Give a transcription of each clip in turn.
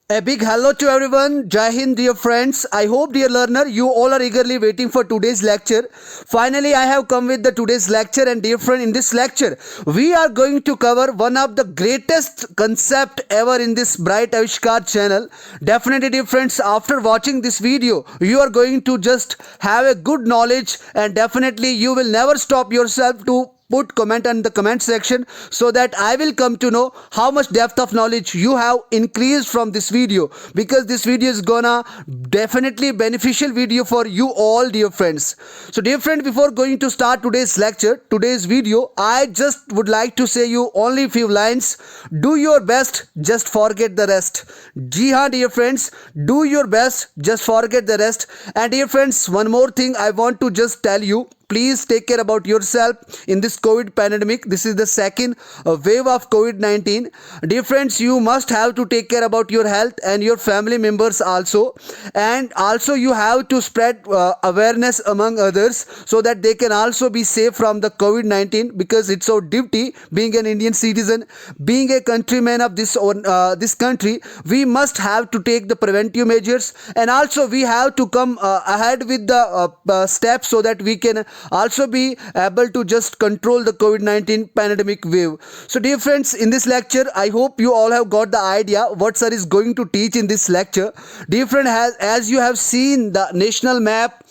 A big hello to everyone. Jai Hind, dear friends. I hope, dear learner, you all are eagerly waiting for today's lecture. Finally, I have come with the today's lecture, and dear friend, in this lecture, we are going to cover one of the greatest concept ever in this Bright Avishkar channel. Definitely, dear friends, after watching this video, you are going to just have a good knowledge, and definitely you will never stop yourself to put comment in the comment section so that I will come to know how much depth of knowledge you have increased from this video, because this video is gonna definitely beneficial video for you all, dear friends. So dear friend, before going to start today's video, I just would like to say you only few lines. Do your best, just forget the rest. Ji haan, dear friends, do your best, just forget the rest. And dear friends, one more thing I want to just tell you, please take care about yourself in this COVID pandemic. This is the second wave of COVID-19. Dear friends, you must have to take care about your health and your family members also. And also you have to spread awareness among others so that they can also be safe from the COVID-19, because it's our duty, being an Indian citizen, being a countryman of this country, we must have to take the preventive measures, and also we have to come ahead with the steps so that we can also be able to just control the COVID-19 pandemic wave. So dear friends, in this lecture, I hope you all have got the idea what sir is going to teach in this lecture. Dear friend, as you have seen the national map,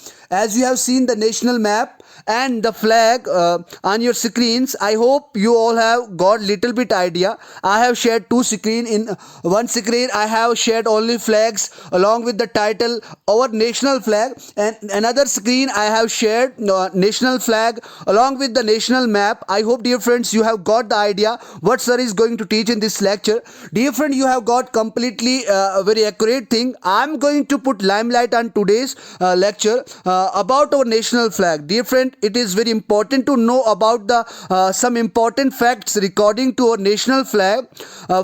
and the flag on your screens, I hope you all have got little bit idea. I have shared two screen. In one screen I have shared only flags along with the title our national flag, and another screen I have shared national flag along with the national map. I hope, dear friends, you have got the idea what sir is going to teach in this lecture. Dear friend, you have got completely a very accurate thing. I'm going to put limelight on today's lecture about our national flag. Dear friend, it is very important to know about the some important facts regarding to our national flag,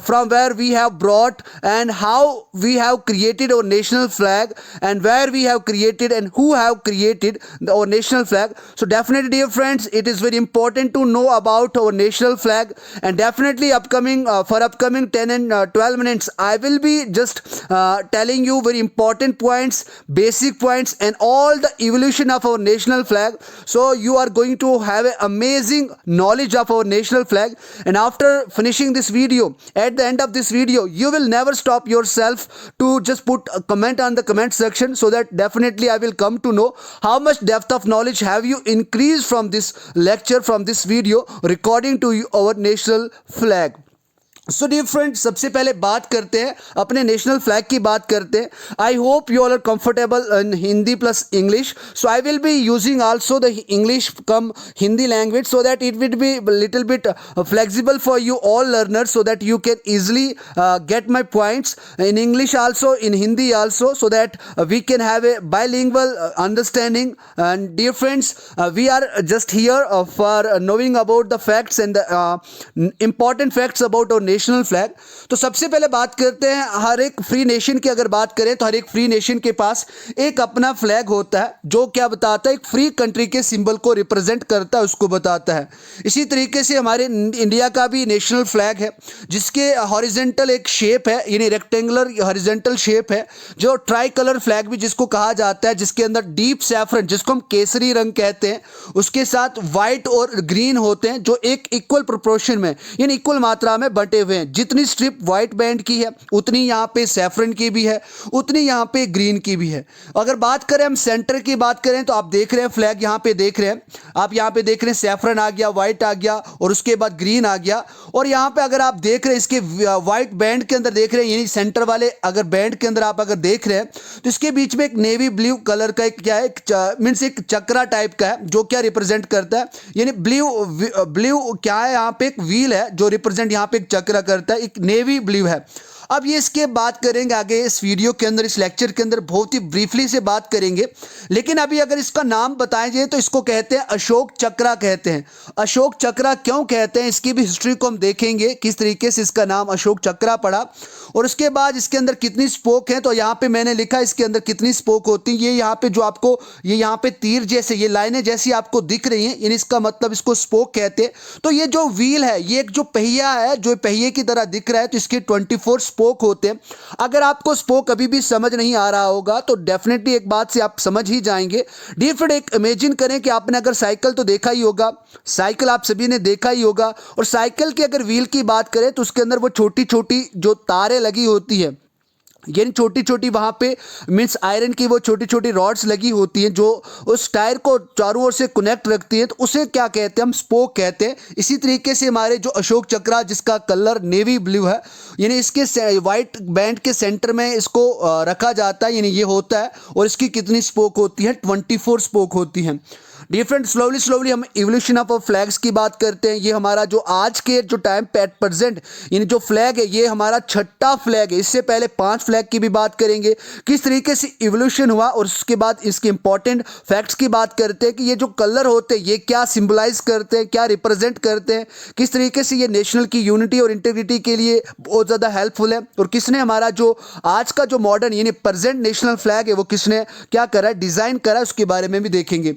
from where we have brought and how we have created our national flag, and where we have created and who have created our national flag. So definitely, dear friends, it is very important to know about our national flag, and definitely upcoming 10 and 12 minutes I will be just telling you very important points, basic points, and all the evolution of our national flag. So you are going to have an amazing knowledge of our national flag, and after finishing this video, at the end of this video, you will never stop yourself to just put a comment on the comment section, so that definitely I will come to know how much depth of knowledge have you increased from this lecture, from this video recording to our national flag. So dear friend, सबसे पहले बात करते हैं अपने national flag की बात करते हैं. I hope you all are comfortable in Hindi plus English, so I will be using also the English cum Hindi language, so that it will be little bit flexible for you all learners, so that you can easily get my points in English also, in Hindi also, so that we can have a bilingual understanding. And dear friends, we are just here for knowing about the facts and the important facts about our national flag. तो सबसे पहले बात करते हैं, हर एक free nation की अगर बात करें तो हर एक फ्री नेशन के पास एक अपना फ्लैग होता है, जो क्या बताता है, एक फ्री कंट्री के सिंबल को रिप्रेजेंट करता है, उसको बताता है. इसी तरीके से हमारे इंडिया का भी नेशनल फ्लैग है, जिसके हॉरिजेंटल एक शेप है, यानी रेक्टेंगुलर हॉरिजेंटल शेप है, जो ट्राई कलर फ्लैग भी जिसको कहा जाता है, जिसके अंदर डीप सैफरन, जिसको हम केसरी रंग कहते हैं, उसके साथ व्हाइट और ग्रीन होते हैं, जो एक इक्वल प्रोपोर्शन में, यानी इक्वल मात्रा में बंटे हुए हैं. जितनी स्ट्रिप व्हाइट बैंड की है, उतनी यहाँ पे सैफरन की भी है, उतनी यहाँ पे ग्रीन की भी है. अगर बात करें हम सेंटर की बात करें, तो आप देख रहे हैं फ्लैग यहाँ पे देख रहे हैं, आप यहाँ पे देख रहे हैं सैफरन आ गया, व्हाइट आ गया, और उसके बाद ग्रीन आ गया. और यहाँ पे अगर आप देख रहे हैं इसके व्हाइट बैंड के अंदर देख रहे हैं, यानी सेंटर वाले अगर बैंड के अंदर आप अगर देख रहे हैं, तो इसके बीच में एक नेवी ब्लू कलर का एक क्या है, मीन्स एक चक्रा टाइप का है, जो क्या रिप्रेजेंट करता है, यानी ब्लू क्या है, यहाँ पे एक व्हील है जो रिप्रेजेंट यहाँ पे एक चक्र करता है, एक नेवी ब्लू है. अब ये इसके बात करेंगे आगे इस वीडियो के अंदर, इस लेक्चर के अंदर बहुत ही ब्रीफली से बात करेंगे. लेकिन अभी अगर इसका नाम बताएं जाए तो इसको कहते हैं अशोक चक्रा कहते हैं. अशोक चक्रा क्यों कहते हैं, इसकी भी हिस्ट्री को हम देखेंगे, किस तरीके से इसका नाम अशोक चक्रा पड़ा, और उसके बाद इसके अंदर कितनी स्पोक हैं. तो यहाँ पे मैंने लिखा इसके अंदर कितनी स्पोक होती हैं. ये यहाँ पे जो आपको ये यहाँ पे तीर जैसे ये लाइनें जैसी आपको दिख रही हैं, यानी इसका मतलब इसको स्पोक कहते हैं. तो ये जो व्हील है, ये एक जो पहिया है, जो पहिए की तरह दिख रहा है, तो इसके 24 स्पोक स्पोक होते हैं। अगर आपको स्पोक अभी भी समझ नहीं आ रहा होगा तो डेफिनेटली एक बात से आप समझ ही जाएंगे। डियर फ्रेंड, एक इमेजिन करें कि आपने अगर साइकिल तो देखा ही होगा, साइकिल आप सभी ने देखा ही होगा, और साइकिल की अगर व्हील की बात करें तो उसके अंदर वो छोटी छोटी जो तारें लगी होती है, यानी छोटी छोटी वहाँ पे मीन्स आयरन की वो छोटी छोटी रॉड्स लगी होती हैं जो उस टायर को चारों ओर से कनेक्ट रखती हैं, तो उसे क्या कहते हैं, हम स्पोक कहते हैं। इसी तरीके से हमारे जो अशोक चक्रा जिसका कलर नेवी ब्लू है, यानी इसके वाइट बैंड के सेंटर में इसको रखा जाता है, यानी ये होता है। और इसकी कितनी स्पोक होती है, 24 स्पोक होती हैं। डिफरेंट स्लोली स्लोली हम इवोल्यूशन ऑफ फ्लैग्स की बात करते हैं। ये हमारा जो आज के जो टाइम पे एट प्रेजेंट यानी जो फ्लैग है ये हमारा छठा फ्लैग है। इससे पहले 5 फ्लैग की भी बात करेंगे, किस तरीके से इवोल्यूशन हुआ, और उसके बाद इसके इंपॉर्टेंट फैक्ट्स की बात करते हैं कि ये जो कलर होते हैं ये क्या सिंबलाइज करते हैं, क्या रिप्रेजेंट करते हैं, किस तरीके से ये नेशनल की यूनिटी और इंटीग्रिटी के लिए बहुत ज़्यादा हेल्पफुल है, और किसने हमारा जो आज का जो मॉडर्न यानी प्रेजेंट नेशनल फ्लैग है वो किसने क्या करा है, डिज़ाइन करा है, उसके बारे में भी देखेंगे।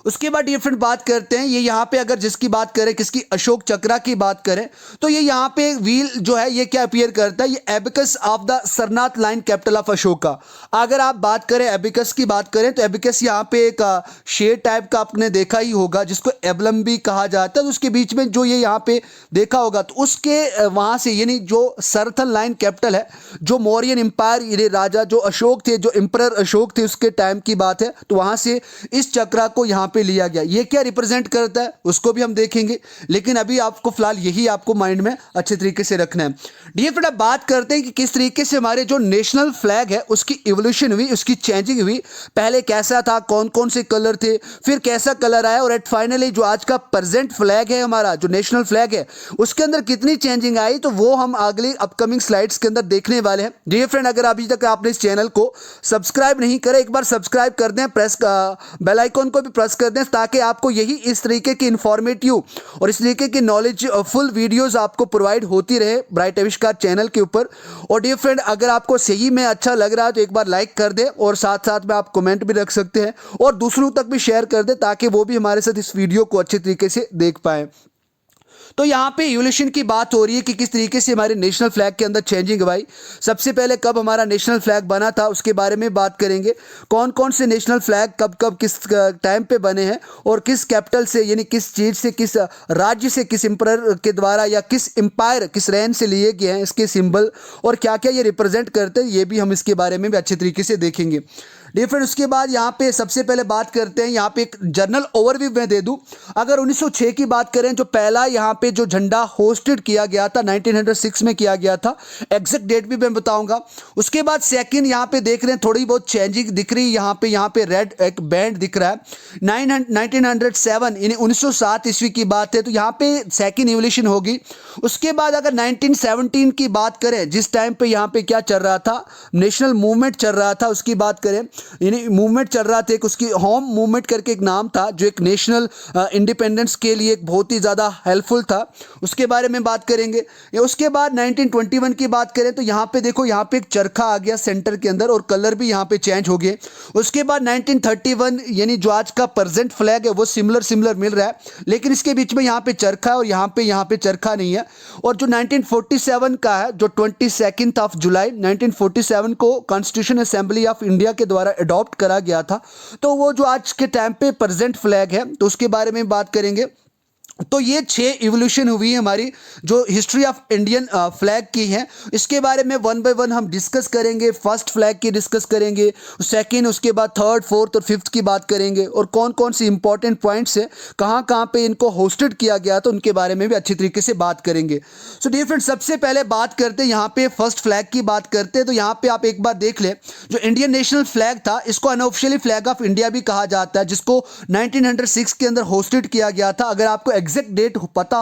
उसके बाद डिफरेंट बात करते हैं, ये यहाँ पे अगर जिसकी बात करें, किसकी, अशोक चक्रा की बात करें, तो ये यहाँ पे व्हील जो है ये क्या अपीयर करता है, ये abacus of the Sarnath line capital of Ashoka. अगर आप बात करें एबिकस की बात करें तो एबिकस यहाँ पे एक शेर टाइप का आपने देखा ही होगा जिसको एबलम भी कहा जाता है। तो उसके बीच में जो ये यहाँ पे देखा होगा तो उसके वहाँ से यानी जो सरथल लाइन कैपिटल है, जो मौर्यन एम्पायर ये राजा जो अशोक थे, जो एम्परर अशोक थे उसके टाइम की बात है, तो वहाँ से इस चक्रा को यहाँ पे लिया गया। ये क्या रिप्रेजेंट करता है उसको भी हम देखेंगे, लेकिन अभी आपको फिलहाल यही आपको माइंड में अच्छे तरीके से रखना है। डियर फ्रेंड, अब बात करते हैं कि किस तरीके से हमारे जो नेशनल फ्लैग है उसकी इवोल्यूशन हुई, उसकी चेंजिंग हुई। पहले कैसा था, कौन कौन से कलर थे, फिर कैसा कलर आया, और एट फाइनली जो आज का प्रेजेंट फ्लैग है हमारा जो नेशनल फ्लैग है उसके अंदर कितनी चेंजिंग आई, तो वो हम अगली अपकमिंग स्लाइड्स के अंदर देखने वाले हैं। डियर फ्रेंड, अगर अभी तक आपने इस चैनल को सब्सक्राइब नहीं करा, एक बार सब्सक्राइब कर दें, प्रेस बेल आइकॉन को भी प्रेस कर दें, ताकि आपको यही इस तरीके की इंफॉर्मेटिव और इस तरीके की नॉलेज फुल वीडियोस आपको प्रोवाइड होती रहे ब्राइट आविष्कार चैनल के ऊपर। और डियर फ्रेंड, अगर आपको सही में अच्छा लग रहा है तो एक बार लाइक कर दें, और साथ साथ में आप कमेंट भी रख सकते हैं, और दूसरों तक भी शेयर कर दें ताकि वो भी हमारे साथ इस वीडियो को अच्छे तरीके से देख पाएं। तो यहाँ पे इवोल्यूशन की बात हो रही है कि किस तरीके से हमारे नेशनल फ्लैग के अंदर चेंजिंग भाई। सबसे पहले कब हमारा नेशनल फ्लैग बना था उसके बारे में बात करेंगे, कौन कौन से नेशनल फ्लैग कब कब किस टाइम पे बने हैं, और किस कैपिटल से यानी किस चीज़ से, किस राज्य से, किस एम्परर के द्वारा या किस एम्पायर, किस रेन से लिए गए हैं इसके सिंबल, और क्या क्या ये रिप्रेजेंट करते हैं, ये भी हम इसके बारे में भी अच्छे तरीके से देखेंगे। डिफरेंट, उसके बाद यहाँ पे सबसे पहले बात करते हैं, यहाँ पे एक जनरल ओवरव्यू मैं दे दूं। अगर 1906 की बात करें, जो पहला यहाँ पे जो झंडा होस्टेड किया गया था 1906 में किया गया था, एग्जैक्ट डेट भी मैं बताऊंगा। उसके बाद सेकंड यहाँ पे देख रहे हैं थोड़ी बहुत चेंजिंग दिख रही है, यहाँ पे रेड एक बैंड दिख रहा है। 1907 यानी 1907 ईस्वी की बात है, तो यहाँ पे सेकंड इवोल्यूशन होगी। उसके बाद अगर 1917 की बात करें, जिस टाइम पे यहाँ पे क्या चल रहा था, नेशनल मूवमेंट चल रहा था, उसकी बात करें, यानी मूवमेंट चल रहा था एक, उसकी होम मूवमेंट करके एक नाम था, जो एक नेशनल इंडिपेंडेंस के लिए एक बहुत ही ज़्यादा हेल्पफुल था, उसके बारे में बात करेंगे। उसके बाद 1921 की बात करें तो यहाँ पे देखो, यहाँ पे एक चरखा आ गया सेंटर के अंदर, और कलर भी यहाँ पे चेंज हो गए। उसके बाद 1931 यानी जो आज का प्रेजेंट फ्लैग है वो सिमिलर मिल रहा है, लेकिन इसके बीच में यहाँ पे चरखा है और यहाँ पे चरखा नहीं है। और जो 1947 का है, जो 22 ऑफ जुलाई 1947 को कॉन्स्टिट्यूशन असेंबली ऑफ इंडिया के द्वारा अडॉप्ट करा गया था, तो वो जो आज के टाइम पे प्रेजेंट फ्लैग है तो उसके बारे में बात करेंगे। तो ये 6 इवोल्यूशन हुई है हमारी जो हिस्ट्री ऑफ इंडियन फ्लैग की है। इसके बारे में वन बाय वन हम डिस्कस करेंगे। फर्स्ट फ्लैग की डिस्कस करेंगे, सेकंड, उसके बाद थर्ड, फोर्थ और फिफ्थ की बात करेंगे, और कौन कौन सी इंपॉर्टेंट पॉइंट्स है, कहाँ कहाँ पे इनको होस्टेड किया गया तो उनके बारे में भी अच्छी तरीके से बात करेंगे। सो डियर फ्रेंड्स, सबसे पहले बात करते हैं यहाँ पे फर्स्ट फ्लैग की बात करते हैं। तो यहाँ पे आप एक बार देख लें, जो इंडियन नेशनल फ्लैग था इसको अनऑफिशियली फ्लैग ऑफ इंडिया भी कहा जाता है, जिसको 1906 के अंदर होस्टेड किया गया था। अगर आपको एग्जैक्ट डेट पता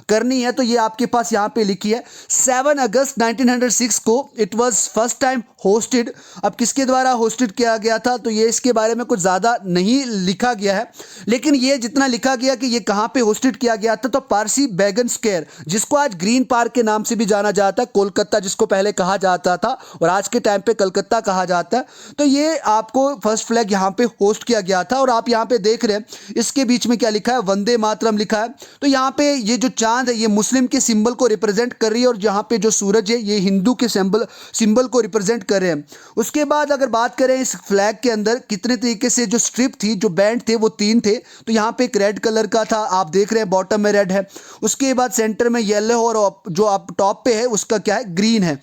करनी है तो ये आपके पास यहाँ पे लिखी है, 7 अगस्त 1906 को it was first time hosted. अब किसके द्वारा होस्टेड किया गया था तो ये इसके बारे में कुछ ज़्यादा नहीं लिखा गया है, लेकिन ये जितना लिखा गया कि ये कहाँ पे होस्टेड किया गया था, तो पारसी बैगन स्क्वायर, जिसको आज ग्रीन पार्क के नाम से भी जाना जाता है, कोलकाता जिसको पहले कहा जाता था और आज के टाइम पे कलकत्ता कहा जाता है। तो ये आपको फर्स्ट फ्लैग यहाँ पे होस्ट किया गया था। और आप यहाँ पे देख रहे हैं इसके बीच में क्या लिखा है, वंदे मातरम लिखा है। है। तो यहाँ पे ये जो चांद है ये मुस्लिम के सिंबल को रिप्रेजेंट कर रही है और जहाँ पे जो सूरज है ये हिंदू के सिंबल को रिप्रेजेंट कर रहे हैं। उसके बाद अगर बात करें इस फ्लैग के अंदर कितने तरीके से जो स्ट्रिप थी, जो बैंड थे वो 3 थे। तो यहाँ पे एक रेड कलर का था, आप देख रहे हैं बॉटम में रेड है, उसके बाद सेंटर में येलो और जो आप टॉप पे है उसका क्या है, ग्रीन है।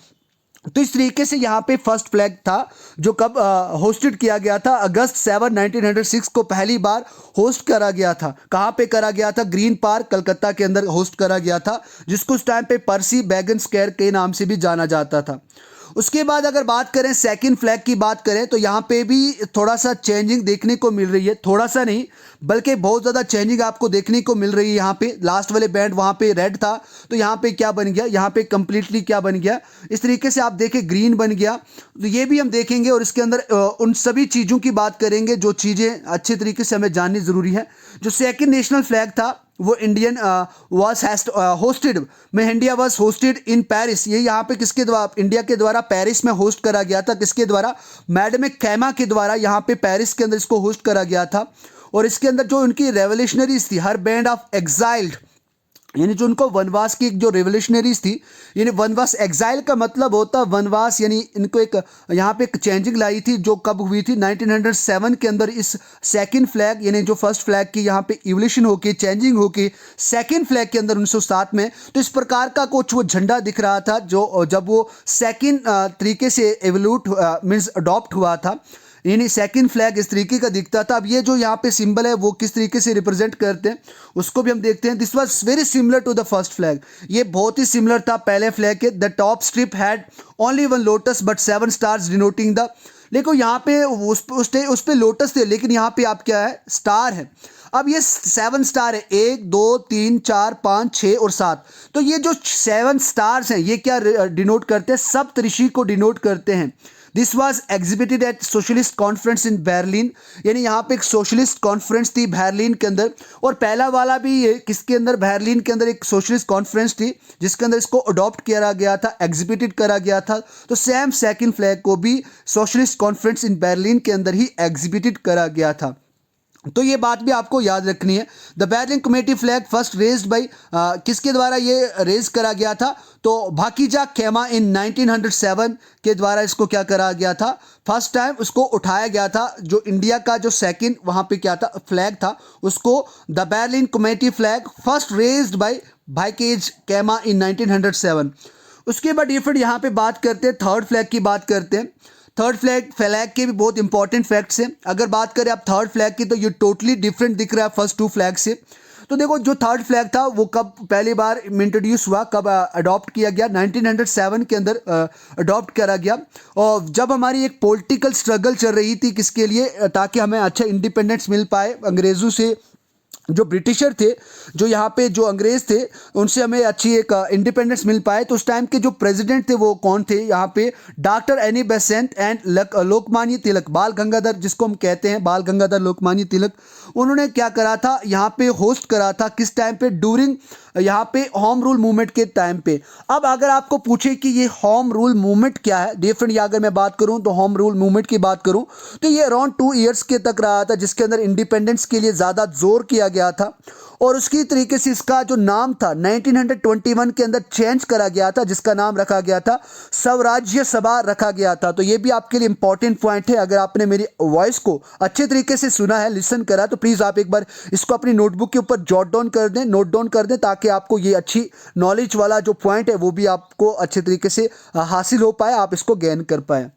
तो इस तरीके से यहाँ पे फर्स्ट फ्लैग था जो कब होस्टेड किया गया था, अगस्त 7 1906 को पहली बार होस्ट करा गया था। कहाँ पे करा गया था, ग्रीन पार्क कलकत्ता के अंदर होस्ट करा गया था, जिसको उस टाइम पे पर्सी बैगन स्क्वायर के नाम से भी जाना जाता था। उसके बाद अगर बात करें सेकंड फ्लैग की बात करें तो यहाँ पे भी थोड़ा सा चेंजिंग देखने को मिल रही है, थोड़ा सा नहीं बल्कि बहुत ज़्यादा चेंजिंग आपको देखने को मिल रही है। यहाँ पे लास्ट वाले बैंड वहाँ पे रेड था तो यहाँ पे क्या बन गया, यहाँ पे कंप्लीटली क्या बन गया, इस तरीके से आप देखें ग्रीन बन गया। तो ये भी हम देखेंगे और इसके अंदर उन सभी चीज़ों की बात करेंगे जो चीज़ें अच्छे तरीके से हमें जाननी ज़रूरी है। जो सेकेंड नेशनल फ्लैग था वो इंडियन वाज होस्टेड में India was hosted in Paris. ये यहाँ पे किसके द्वारा, इंडिया के द्वारा पेरिस में होस्ट करा गया था। किसके द्वारा, मैडम कैमा के द्वारा यहाँ पे पेरिस के अंदर इसको होस्ट करा गया था। और इसके अंदर जो उनकी रेवोल्यूशनरीज थी, हर बैंड ऑफ एग्जाइल्ड, यानी जो उनको वनवास की जो रेवोल्यूशनरीज थी, यानी वनवास, एग्जाइल का मतलब होता वनवास, यानी इनको एक यहाँ पे एक चेंजिंग लाई थी जो कब हुई थी 1907 के अंदर। इस सेकंड फ्लैग यानी जो फर्स्ट फ्लैग की यहाँ पे इवोल्यूशन होके चेंजिंग होके सेकंड फ्लैग के अंदर 1907 में, तो इस प्रकार का कुछ वो झंडा दिख रहा था जो जब वो सेकंड तरीके से एवोल्यूट मीन्स अडॉप्ट हुआ था, यानी सेकंड फ्लैग इस तरीके का दिखता था। अब ये जो यहाँ पे सिंबल है वो किस तरीके से रिप्रेजेंट करते हैं उसको भी हम देखते हैं। This was very similar to the first flag, ये बहुत ही सिमिलर था पहले फ्लैग के। The top strip had only 1 lotus but 7 stars denoting the, देखो यहाँ पे उस पे लोटस थे लेकिन यहाँ पे आप क्या है, स्टार है। अब ये 7 स्टार है, 1 2 3 4 5 6 और 7। तो ये जो 7 स्टार्स हैं ये क्या डिनोट करते हैं, सप्तऋषि को डिनोट करते हैं। This was exhibited at socialist conference in Berlin, यानी यहाँ पे एक सोशलिस्ट कॉन्फ्रेंस थी बर्लिन के अंदर। और पहला वाला भी ये किसके अंदर, बर्लिन के अंदर एक सोशलिस्ट कॉन्फ्रेंस थी जिसके अंदर इसको अडॉप्ट किया गया था, एग्जिबिटेड करा गया था। तो सेम सेकंड फ्लैग को भी सोशलिस्ट कॉन्फ्रेंस इन बर्लिन के अंदर ही एग्जिबिटेड करा गया था। तो ये बात भी आपको याद रखनी है। The Berlin committee flag first raised bye, किसके द्वारा ये रेज करा गया था, तो भाकीजा कैमा इन 1907 के द्वारा इसको क्या करा गया था, फर्स्ट टाइम उसको उठाया गया था। जो इंडिया का जो सेकंड वहाँ पे क्या था फ्लैग था, उसको the Berlin committee flag first raised by Bhikaji Cama in 1907। उसके बाद डिफरेंट यहाँ पे बात करते हैं, थर्ड फ्लैग की बात करते हैं। थर्ड फ्लैग के भी बहुत इंपॉर्टेंट फैक्ट्स हैं। अगर बात करें आप थर्ड फ्लैग की तो ये टोटली डिफरेंट दिख रहा है फर्स्ट 2 फ्लैग से। तो देखो जो थर्ड फ्लैग था वो कब पहली बार इंट्रोड्यूस हुआ, कब अडॉप्ट किया गया, 1907 के अंदर अडॉप्ट करा गया। और जब हमारी एक पॉलिटिकल स्ट्रगल चल रही थी किसके लिए, ताकि हमें अच्छा इंडिपेंडेंस मिल पाए अंग्रेज़ों से, जो ब्रिटिशर थे, जो यहाँ पे जो अंग्रेज़ थे उनसे हमें अच्छी एक इंडिपेंडेंस मिल पाए। तो उस टाइम के जो प्रेसिडेंट थे वो कौन थे, यहाँ पे doctor Annie Besant and Lokmanya Tilak, Bal Gangadhar जिसको हम कहते हैं, बाल गंगाधर लोकमान्य तिलक। उन्होंने क्या करा था, यहाँ पे होस्ट करा था किस टाइम पे, ड्यूरिंग यहाँ पे होम रूल मूवमेंट के टाइम पे। अब अगर आपको पूछे कि ये होम रूल मूवमेंट क्या है, डिफरेंट, या अगर मैं बात करूँ तो होम रूल मूवमेंट की बात करूँ तो ये अराउंड 2 ईयर्स के तक रहा था, जिसके अंदर इंडिपेंडेंस के लिए ज़्यादा जोर किया गया था। और उसकी तरीके से इसका जो नाम था 1921 के अंदर चेंज करा गया था, जिसका नाम रखा गया था स्वराज्य सभा रखा गया था। तो ये भी आपके लिए इंपॉर्टेंट पॉइंट है। अगर आपने मेरी वॉइस को अच्छे तरीके से सुना है, लिसन करा, तो प्लीज़ आप एक बार इसको अपनी नोटबुक के ऊपर जॉट डाउन कर दें, नोट डाउन कर दें, ताकि आपको ये अच्छी नॉलेज वाला जो पॉइंट है वो भी आपको अच्छे तरीके से हासिल हो पाए, आप इसको गेन कर पाए।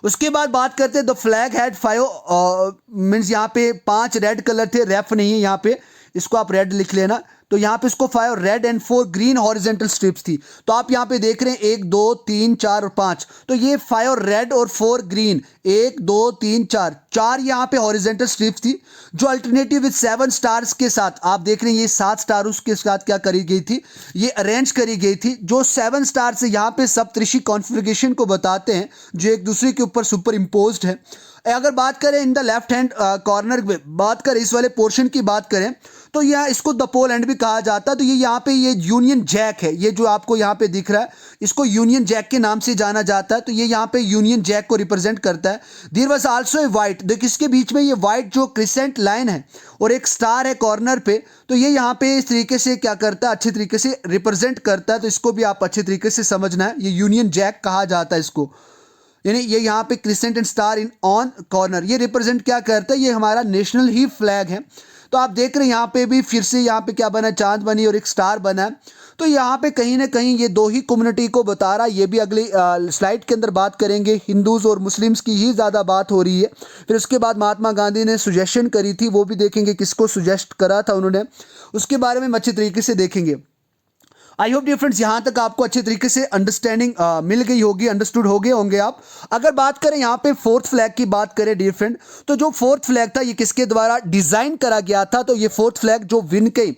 उसके बाद बात करते हैं द फ्लैग हैड 5 मीन्स यहाँ पे 5 रेड कलर थे, रेफ नहीं है यहाँ पे, इसको आप रेड लिख लेना। तो यहाँ पे इसको 5 red and 4 green horizontal strips थी। तो आप यहाँ पे देख रहे हैं 1 2 3 4 और 5, तो ये 5 रेड और 4 ग्रीन, 1 2 3 4 यहाँ पे हॉरिजेंटल स्ट्रिप्स थी, जो अल्टरनेटिव विद 7 स्टार्स के साथ आप देख रहे हैं ये 7 स्टार उसके साथ क्या करी गई थी, ये अरेंज करी गई थी। जो 7 स्टार्स है यहाँ पे सप्तऋषि कॉन्फ़िगरेशन को बताते हैं, जो एक दूसरे के ऊपर सुपर इम्पोज्ड है। अगर बात करें in the left hand corner में बात करें, इस वाले पोर्शन की बात करें, तो यह इसको द पोलैंड भी कहा जाता है। तो ये यहाँ पे ये यूनियन जैक है, ये जो आपको यहाँ पे दिख रहा है इसको यूनियन जैक के नाम से जाना जाता है। तो ये यहाँ पे यूनियन जैक को रिप्रेजेंट करता है। There was also a white, देखो इसके बीच में ये वाइट जो क्रिसेंट लाइन है और एक स्टार है कॉर्नर पे, तो ये यहाँ पे इस तरीके से क्या करता है, अच्छे तरीके से रिप्रेजेंट करता है। तो इसको भी आप अच्छे तरीके से समझना है, ये यूनियन जैक कहा जाता है इसको, यानी ये यहाँ पे crescent and star in on corner ये रिप्रेजेंट क्या करता है, ये हमारा नेशनल ही फ्लैग है। तो आप देख रहे हैं यहाँ पे भी फिर से यहाँ पे क्या बना, चांद बनी और एक स्टार बना है। तो यहाँ पे कहीं ना कहीं ये दो ही कम्युनिटी को बता रहा है। ये भी अगली स्लाइड के अंदर बात करेंगे, हिंदूज और मुस्लिम्स की ही ज़्यादा बात हो रही है। फिर उसके बाद महात्मा गांधी ने सुजेशन करी थी, वो भी देखेंगे किसको सुजेस्ट करा था उन्होंने, उसके बारे में अच्छे तरीके से देखेंगे। आई होप डियर फ्रेंड्स यहाँ तक आपको अच्छे तरीके से अंडरस्टैंडिंग मिल गई होगी, अंडरस्टूड हो गए होंगे आप। अगर बात करें यहाँ पे फोर्थ फ्लैग की बात करें डियर फ्रेंड, तो जो फोर्थ फ्लैग था ये किसके द्वारा डिजाइन करा गया था, तो ये फोर्थ फ्लैग जो वेनकई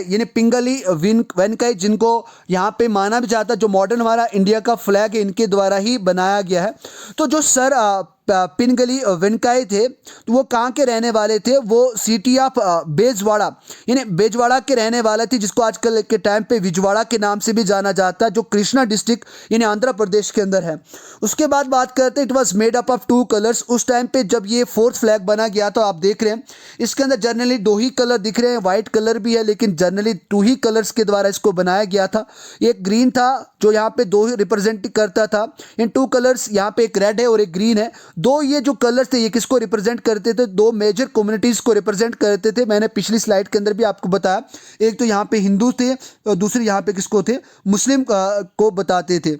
यानी पिंगली वेनकई जिनको यहाँ पे माना भी जाता है, जो मॉडर्न हमारा इंडिया का फ्लैग है, इनके द्वारा ही बनाया गया है। तो जो सर पिंगली वेनकाई थे तो वो कहाँ के रहने वाले थे, वो सिटी ऑफ बेजवाड़ा यानी बेजवाड़ा के रहने वाले थे, जिसको आजकल के टाइम पे विजवाड़ा के नाम से भी जाना जाता है, जो कृष्णा डिस्ट्रिक्ट यानी आंध्र प्रदेश के अंदर है। उसके बाद बात करते हैं, it was made up of 2 colours. उस टाइम पे जब ये फोर्थ फ्लैग बना गया तो आप देख रहे हैं इसके अंदर जनरली 2 ही कलर दिख रहे हैं, व्हाइट कलर भी है लेकिन जनरली 2 ही कलर्स के द्वारा इसको बनाया गया था। एक ग्रीन था जो यहाँ पे 2 ही रिप्रेजेंट करता था, इन 2 कलर्स यहाँ पे एक रेड है और एक ग्रीन है। दो ये जो कलर्स थे ये किसको रिप्रेजेंट करते थे, 2 मेजर कम्युनिटीज को रिप्रेजेंट करते थे। मैंने पिछली स्लाइड के अंदर भी आपको बताया, एक तो यहाँ पे हिंदू थे और दूसरे यहाँ पे किसको थे, मुस्लिम को बताते थे।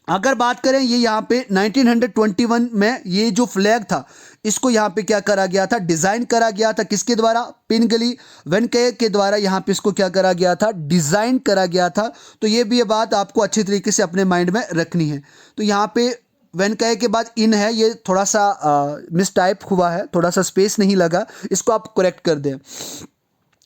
अगर बात करें ये यहाँ पे 1921 में ये जो फ्लैग था इसको यहाँ पे क्या करा गया था, डिजाइन करा गया था, किसके द्वारा, पिंगली वेनकई के द्वारा यहाँ पे इसको क्या करा गया था, डिजाइन करा गया था। तो ये भी ये बात आपको अच्छे तरीके से अपने माइंड में रखनी है। तो यहाँ पे वेनकई के बाद इन है, ये थोड़ा सा मिस टाइप हुआ है, थोड़ा सा स्पेस नहीं लगा, इसको आप करेक्ट कर दें।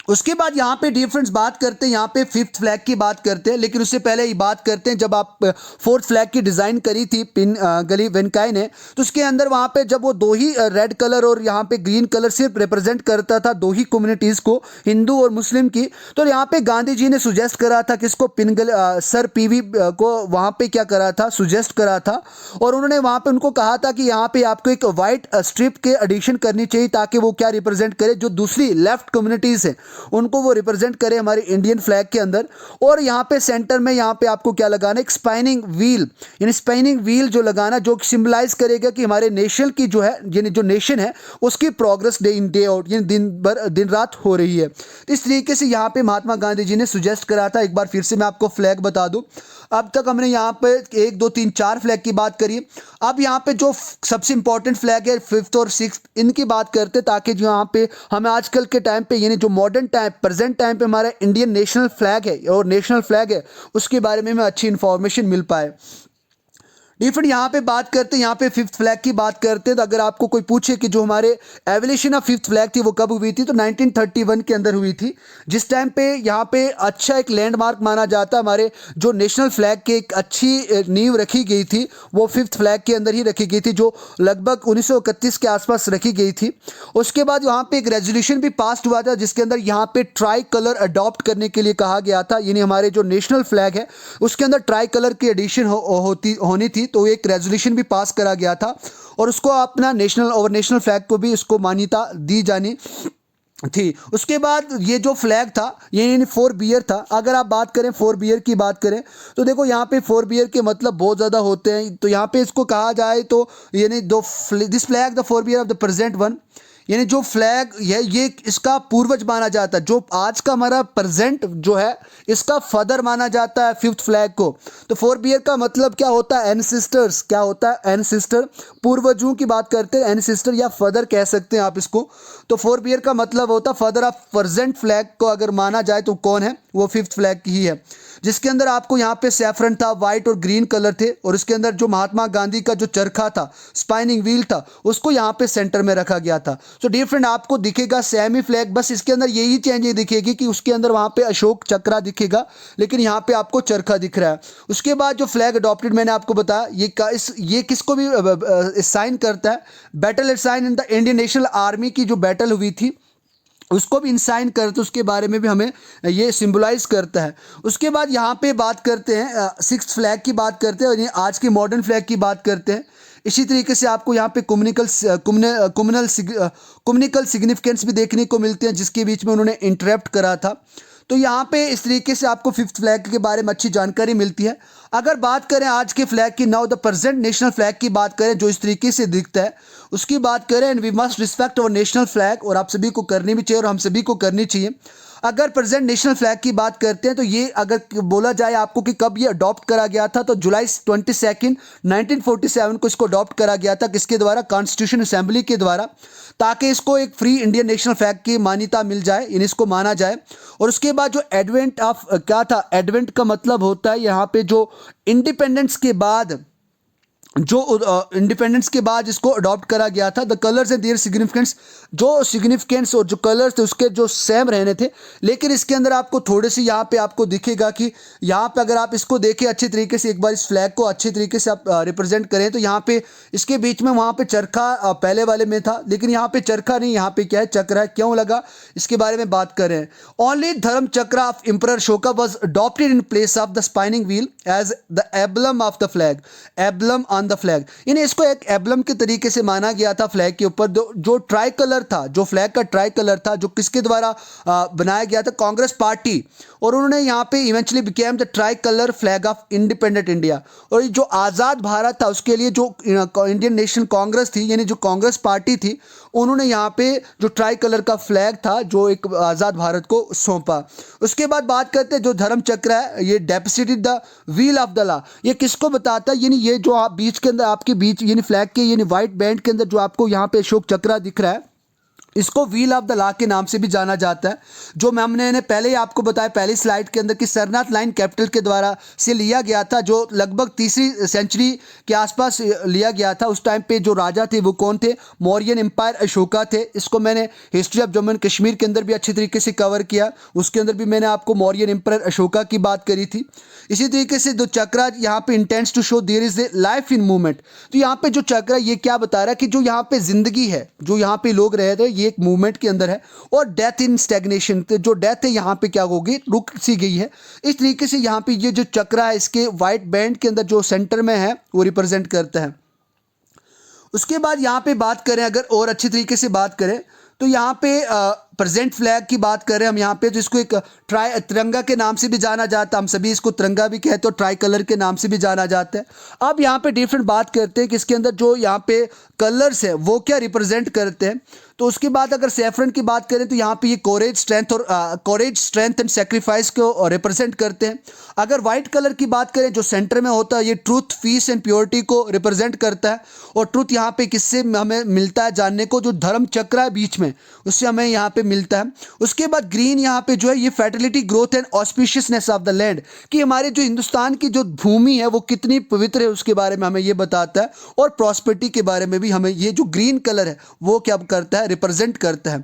उसके बाद यहाँ पे डिफरेंस बात करते हैं, यहाँ पे फिफ्थ फ्लैग की बात करते हैं, लेकिन उससे पहले ये बात करते हैं जब आप फोर्थ फ्लैग की डिज़ाइन करी थी पिंगली वेनकई ने, तो उसके अंदर वहाँ पे जब वो 2 ही रेड कलर और यहाँ पे ग्रीन कलर सिर्फ रिप्रेजेंट करता था 2 ही कम्युनिटीज़ को, हिंदू और मुस्लिम की। तो यहाँ पे गांधी जी ने सुजेस्ट करा था किसको, सर पीवी को वहाँ पे क्या करा था, सुजेस्ट करा था, और उन्होंने वहाँ पे उनको कहा था कि यहाँ पे आपको एक वाइट स्ट्रिप के एडिशन करनी चाहिए ताकि वो क्या रिप्रेजेंट करे, जो दूसरी लेफ्ट कम्युनिटीज़ है उनको वो रिप्रेजेंट करे हमारे इंडियन फ्लैग के अंदर। और यहाँ पे सेंटर में यहाँ पे आपको क्या लगाना, एक स्पाइनिंग व्हील, यानी स्पाइनिंग व्हील जो लगाना जो सिंबलाइज करेगा कि हमारे नेशन की जो है, यानी जो नेशन है उसकी progress day in day out, यानी दिन रात हो रही है। तो इस तरीके से यहाँ पे महात्मा गांधी जी ने सुजेस्ट करा था। एक बार फिर से मैं आपको फ्लैग बता दूं, अब तक हमने यहाँ पे 1 2 3 4 फ्लैग की बात करी। अब यहाँ पे जो सबसे इंपॉर्टेंट फ्लैग है 5th और 6th, इनकी बात करते ताकि जो यहाँ पे हमें आजकल के टाइम पे यानी जो मॉडर्न टाइम प्रेजेंट टाइम पे हमारा इंडियन नेशनल फ्लैग है और नेशनल फ्लैग है उसके बारे में हमें अच्छी इंफॉर्मेशन मिल पाए। डिफरेंट यहाँ पे बात करते हैं, यहाँ पे फिफ्थ फ्लैग की बात करते हैं। तो अगर आपको कोई पूछे कि जो हमारे एवोल्यूशन ऑफ फिफ्थ फ्लैग थी वो कब हुई थी, तो 1931 के अंदर हुई थी, जिस टाइम पे यहाँ पे अच्छा एक लैंडमार्क माना जाता है। हमारे जो नेशनल फ्लैग की एक अच्छी नींव रखी गई थी वो फिफ्थ फ्लैग के अंदर ही रखी गई थी, जो लगभग 1931 के आसपास रखी गई थी। उसके बाद यहाँ पे एक रेजोल्यूशन भी पास हुआ था जिसके अंदर यहाँ पे ट्राई कलर अडॉप्ट करने के लिए कहा गया था, यानी हमारे जो नेशनल फ्लैग है उसके अंदर ट्राई कलर की एडिशन होनी थी। तो एक रेजोल्यूशन भी पास करा गया था और उसको अपना नेशनल और नेशनल फ्लैग को भी उसको मान्यता दी जानी थी। उसके बाद ये जो फ्लैग था ये 4 बियर था। अगर आप बात करें 4 बियर की बात करें तो देखो यहाँ पे 4 बियर के मतलब बहुत ज़्यादा होते हैं। तो यहाँ पे इसको कहा जाए तो यानी this flag the 4 bear of the present one, यानी जो फ्लैग है ये इसका पूर्वज माना जाता है, जो आज का हमारा प्रेजेंट जो है इसका फादर माना जाता है फिफ्थ फ्लैग को। तो 4 बियर का मतलब क्या होता है, एनसिस्टर्स, क्या होता है एनसिस्टर, पूर्वजों की बात करते हैं, एनसिस्टर या फादर कह सकते हैं आप इसको। तो 4 बियर का मतलब होता है फादर ऑफ प्रेजेंट फ्लैग को अगर माना जाए तो कौन है, वो फिफ्थ फ्लैग ही है, जिसके अंदर आपको यहाँ पे सैफरन था, वाइट और ग्रीन कलर थे, और उसके अंदर जो महात्मा गांधी का जो चरखा था, स्पाइनिंग व्हील था, उसको यहाँ पे सेंटर में रखा गया था। तो डियर फ्रेंड आपको दिखेगा सेम ही फ्लैग, बस इसके अंदर यही चेंज दिखेगी कि उसके अंदर वहाँ पे अशोक चक्रा दिखेगा लेकिन यहाँ पे आपको चरखा दिख रहा है। उसके बाद जो फ्लैग अडॉप्टेड मैंने आपको बताया ये किसको भी साइन करता है, battle sign in the Indian National Army की जो बैटल हुई थी उसको भी इंसाइन करते, उसके बारे में भी हमें ये सिंबलाइज करता है। उसके बाद यहाँ पे बात करते हैं सिक्स्थ फ्लैग की बात करते हैं और ये आज के मॉडर्न फ्लैग की बात करते हैं। इसी तरीके से आपको यहाँ पे कम्युनिकल सिग्निफिकेंस भी देखने को मिलते हैं जिसके बीच में उन्होंने इंटरप्ट करा था। तो यहाँ पे इस तरीके से आपको फिफ्थ फ्लैग के बारे में अच्छी जानकारी मिलती है। अगर बात करें आज के फ्लैग की, now the present national flag की बात करें जो इस तरीके से दिखता है उसकी बात करें, and we must respect our national flag, और आप सभी को करनी भी चाहिए और हम सभी को करनी चाहिए। अगर प्रेजेंट नेशनल फ्लैग की बात करते हैं तो ये अगर बोला जाए आपको कि कब ये अडॉप्ट करा गया था तो जुलाई 22 1947 को इसको अडॉप्ट करा गया था। किसके द्वारा? कॉन्स्टिट्यूशन असेंबली के द्वारा, ताकि इसको एक फ्री इंडियन नेशनल फ्लैग की मान्यता मिल जाए, इसको माना जाए। और उसके बाद जो एडवेंट ऑफ क्या था, एडवेंट का मतलब होता है यहाँ पे जो इंडिपेंडेंस के बाद, जो इंडिपेंडेंस के बाद इसको अडॉप्ट करा गया था। The colours and their significance, जो सिग्निफिकेंस और जो कलर्स थे उसके जो सेम रहने थे, लेकिन इसके अंदर आपको थोड़े सी यहाँ पे आपको दिखेगा कि यहाँ पे अगर आप इसको देखें अच्छे तरीके से, एक बार इस फ्लैग को अच्छे तरीके से आप रिप्रेजेंट करें तो यहाँ पे इसके बीच में वहाँ पे चरखा पहले वाले में था, लेकिन यहाँ पे चरखा नहीं, यहाँ पे क्या है, चक्र है। क्यों लगा, इसके बारे में बात कर रहे हैं। Only dharma chakra of emperor Ashoka was adopted in place of the spinning wheel as the emblem of the flag, emblem on the flag. यानी इसको एक एब्लम के तरीके से माना गया था फ्लैग के ऊपर। जो ट्राई कलर था, जो फ्लैग का ट्राई कलर था, जो किसके द्वारा बनाया गया था, कांग्रेस पार्टी, और उन्होंने यहाँ पे eventually became the try colour flag of independent India. और जो आज़ाद भारत था उसके लिए जो इंडियन नेशनल कांग्रेस थी, यानी जो कांग्रेस पार्टी थी, उन्होंने यहाँ पे जो ट्राई कलर का फ्लैग था जो एक आज़ाद भारत को सौंपा। उसके बाद बात करते हैं जो धर्म चक्र है, ये depicted the wheel of the law. ये किसको बताता है, यानी ये जो आप बीच के अंदर आपके बीच यानी फ्लैग के यानी व्हाइट बैंड के अंदर जो आपको यहाँ पे अशोक चक्र दिख रहा है, इसको व्हील ऑफ द लॉ के नाम से भी जाना जाता है। जो हमने पहले ही आपको बताया पहली स्लाइड के अंदर कि सरनाथ लाइन कैपिटल के द्वारा से लिया गया था, जो लगभग तीसरी सेंचुरी के आसपास लिया गया था। उस टाइम पे जो राजा थे वो कौन थे, मौर्यन एम्पायर अशोका थे। इसको मैंने history of Jammu and Kashmir के अंदर भी अच्छी तरीके से कवर किया, उसके अंदर भी मैंने आपको मौर्यन एम्पायर अशोका की बात करी थी। इसी तरीके से जो चक्र यहाँ पे intents to show there is a life in movement, तो यहाँ पे जो चक्र ये क्या बता रहा है कि जो यहाँ पे जिंदगी है, जो यहाँ पे लोग रह रहे हैं, ये एक मूवमेंट के अंदर है, और डेथ इन स्टैग्नेशन, जो डेथ है यहाँ पे क्या होगी, रुक सी गई है। इस तरीके से यहाँ पे ये जो चक्र है इसके व्हाइट बैंड के अंदर जो सेंटर में है वो रिप्रेजेंट करता है। उसके बाद यहाँ पे बात करें, अगर और अच्छी तरीके से बात करें तो यहाँ पे प्रेजेंट फ्लैग की बात करें हम यहाँ पे, जिसको एक तिरंगा के नाम से भी जाना जाता है, हम सभी इसको तिरंगा भी कहते हैं और ट्राई कलर के नाम से भी जाना जाता है। अब यहाँ पे डिफरेंट बात करते हैं कि इसके अंदर जो यहाँ पे कलर्स है वो क्या रिप्रेजेंट करते हैं। तो उसके बाद अगर सैफरन की बात करें तो यहाँ पे ये कोरेज स्ट्रेंथ एंड सेक्रीफाइस को रिप्रेजेंट करते हैं। अगर व्हाइट कलर की बात करें जो सेंटर में होता है, ये ट्रूथ, पीस एंड प्योरिटी को रिप्रेजेंट करता है। और ट्रूथ यहाँ पे किससे हमें मिलता है जानने को, जो धर्म चक्र है बीच में, उससे हमें यहाँ पे मिलता है। उसके बाद ग्रीन यहाँ पे जो है ये fertility, growth and auspiciousness of the land, कि हमारे जो हिंदुस्तान की जो भूमि है वो कितनी पवित्र है उसके बारे में हमें ये बताता है। और प्रॉस्पेरिटी के बारे में भी हमें ये जो ग्रीन कलर है वो क्या करता है, रिप्रेजेंट करता है।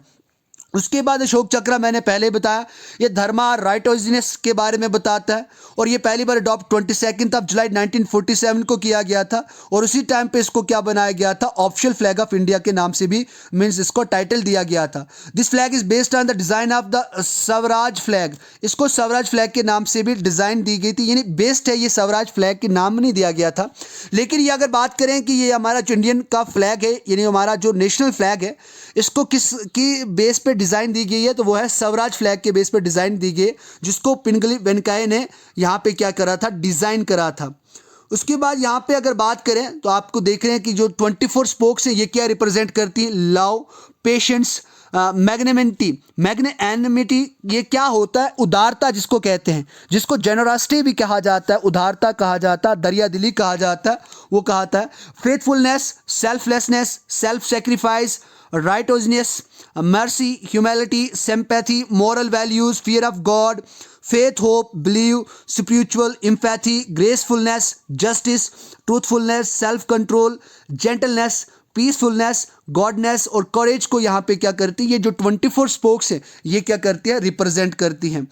उसके बाद अशोक चक्र मैंने पहले बताया, ये धर्मा राइटोजिनेस के बारे में बताता है, और ये पहली बार अडॉप्ट 22 जुलाई 1947 को किया गया था। और उसी टाइम पे इसको क्या बनाया गया था, ऑफिशियल फ्लैग ऑफ इंडिया के नाम से भी मीन्स इसको टाइटल दिया गया था। This flag is based on the design of the Swaraj flag, इसको स्वराज फ्लैग के नाम से भी डिजाइन दी गई थी, यानी बेस्ड है, ये स्वराज फ्लैग के नाम नहीं दिया गया था। लेकिन ये अगर बात करें कि ये हमारा जो इंडियन का फ्लैग है, यानी हमारा जो नेशनल फ्लैग है, इसको किस की बेस पे डिज़ाइन दी गई है, तो वो है स्वराज फ्लैग के बेस पे डिज़ाइन दी गई, जिसको पिंगली वेंकैया ने यहाँ पे क्या करा था, डिज़ाइन करा था। उसके बाद यहाँ पे अगर बात करें तो आपको देख रहे हैं कि जो 24 स्पोक्स हैं ये क्या रिप्रेजेंट करती है, लव, पेशेंस, मैग्नेनिमिटी, ये क्या होता है, उदारता जिसको कहते हैं, जिसको जेनोसिटी भी कहा जाता है, उदारता कहा जाता है, दरिया दिली कहा जाता है, वो कहता है। Faithfulness, selflessness, self sacrifice, righteousness, mercy, humility, sympathy, moral values, fear of God, faith, hope, belief, spiritual empathy, gracefulness, justice, truthfulness, self-control, gentleness, peacefulness, goodness और करेज को यहाँ पे क्या करती है, ये जो 24 स्पोक्स है ये क्या करती है, रिप्रेजेंट करती हैं।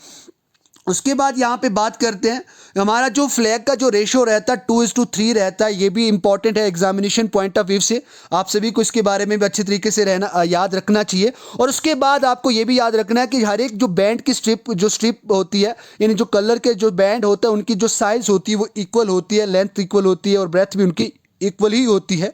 उसके बाद यहाँ पे बात करते हैं हमारा जो फ्लैग का जो रेशो रहता है 2:3 रहता है। ये भी इंपॉर्टेंट है एग्जामिनेशन पॉइंट ऑफ व्यू से, आप सभी को इसके बारे में भी अच्छे तरीके से रहना याद रखना चाहिए। और उसके बाद आपको ये भी याद रखना है कि हर एक जो बैंड की स्ट्रिप होती है, यानी जो कलर के जो बैंड होता है उनकी जो साइज़ होती है वो इक्वल होती है, लेंथ इक्वल होती है और ब्रेथ भी उनकी इक्वल ही होती है।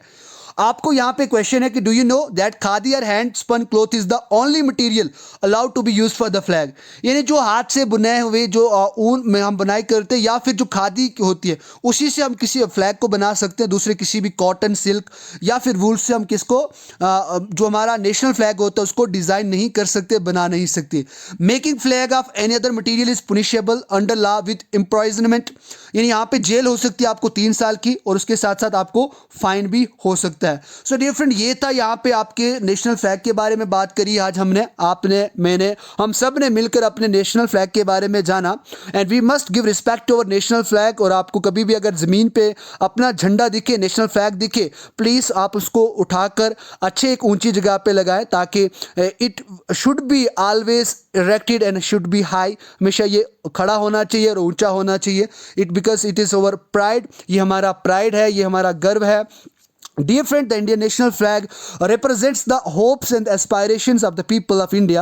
आपको यहाँ पे क्वेश्चन है कि do you know that khadi और hand spun cloth is the only material allowed to be used for the flag. यानी जो हाथ से बुने हुए जो ऊन में हम बुनाई करते हैं या फिर जो खादी होती है उसी से हम किसी फ्लैग को बना सकते हैं। दूसरे किसी भी कॉटन, सिल्क या फिर वूल से हम किसको जो हमारा नेशनल फ्लैग होता है उसको डिज़ाइन नहीं कर सकते, बना नहीं सकते। Making flag of any other material is punishable under law with imprisonment. यानी यहाँ पे जेल हो सकती है आपको 3 साल की और उसके साथ साथ आपको फाइन भी हो सकता है। सो डियर फ्रेंड, ये था यहाँ पे आपके नेशनल फ्लैग के बारे में बात करी आज हमने, आपने, मैंने, हम सब ने मिलकर अपने नेशनल फ्लैग के बारे में जाना। And we must give respect to our national flag. और आपको कभी भी अगर ज़मीन पे अपना झंडा दिखे, नेशनल फ्लैग दिखे, प्लीज़ आप उसको उठाकर अच्छे एक ऊंची जगह पे लगाएं ताकि it should be always erected and should be high. हमेशा ये खड़ा होना चाहिए और ऊंचा होना चाहिए। It because it is our pride, ये हमारा प्राइड है, ये हमारा गर्व है। Dear friend, the Indian national flag represents the hopes and aspirations of the people of India.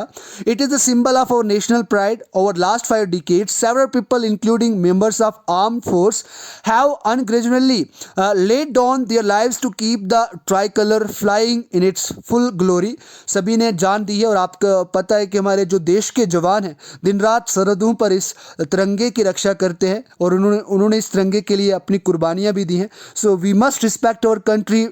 It is the symbol of our national pride. Over the last 5 decades, several people, including members of armed force, have ungrudgingly laid down their lives to keep the tricolor flying in its full glory. सभी ने जान दी है और आपको पता है कि हमारे जो देश के जवान हैं दिन रात सरहदों पर इस तिरंगे की रक्षा करते हैं और उन्होंने इस तिरंगे के लिए अपनी कुर्बानियाँ भी दी हैं। So we must respect our country,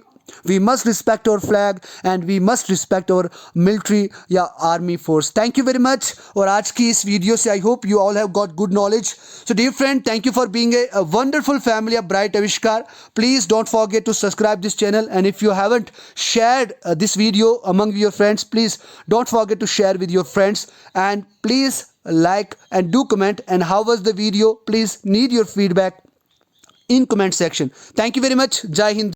we must respect our flag and we must respect our military या army force. Thank you very much. और आज की इस वीडियो से I hope you all have got good knowledge. So dear friend, thank you for being a wonderful family of Bright Avishkar. Please don't forget to subscribe this channel, and if you haven't shared this video among your friends, please don't forget to share with your friends, and please like and do comment, and how was the video, please need your feedback in comment section. Thank you very much. Jai Hind.